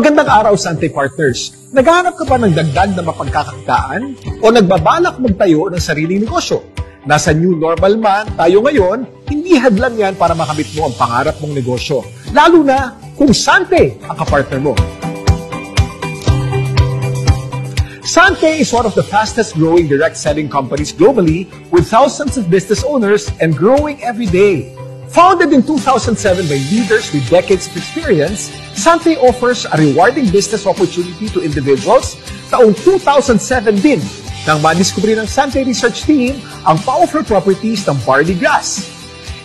Magandang araw, Sante Partners. Naghahanap ka ba ng dagdag na mapagkakakitaan o nagbabalak magtayo ng sariling negosyo? Nasa new normal man tayo ngayon, hindi hadlang yan para makamit mo ang pangarap mong negosyo. Lalo na kung Sante ang kapartner mo. Sante is one of the fastest growing direct selling companies globally with thousands of business owners and growing every day. Founded in 2007 by leaders with decades of experience, Sante offers a rewarding business opportunity to individuals. Taong 2007 din nang madiskubre ng Sante Research Team ang powerful properties ng barley grass.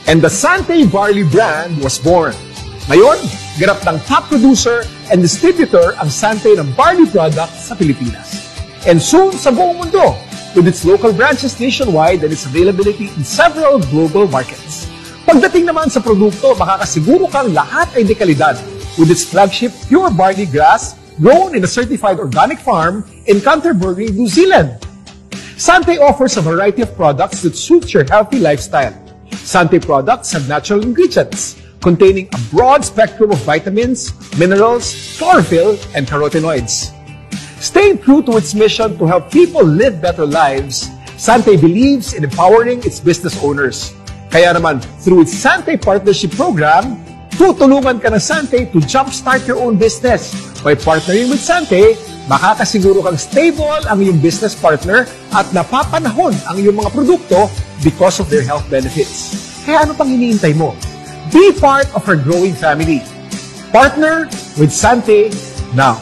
And the Sante Barley brand was born. Ngayon, ganap ng top producer and distributor ang Sante ng barley products sa Pilipinas. And soon sa buong mundo, with its local branches nationwide and its availability in several global markets. Pagdating naman sa produkto, makakasiguro kang lahat ay dekalidad with its flagship pure barley grass grown in a certified organic farm in Canterbury, New Zealand. Sante offers a variety of products that suits your healthy lifestyle. Sante products have natural ingredients containing a broad spectrum of vitamins, minerals, chlorophyll, and carotenoids. Staying true to its mission to help people live better lives, Sante believes in empowering its business owners. Kaya naman, through its Sante Partnership Program, tutulungan ka ng Sante to jumpstart your own business. By partnering with Sante, makakasiguro kang stable ang iyong business partner at napapanahon ang iyong mga produkto because of their health benefits. Kaya ano pang iniintay mo? Be part of our growing family. Partner with Sante now.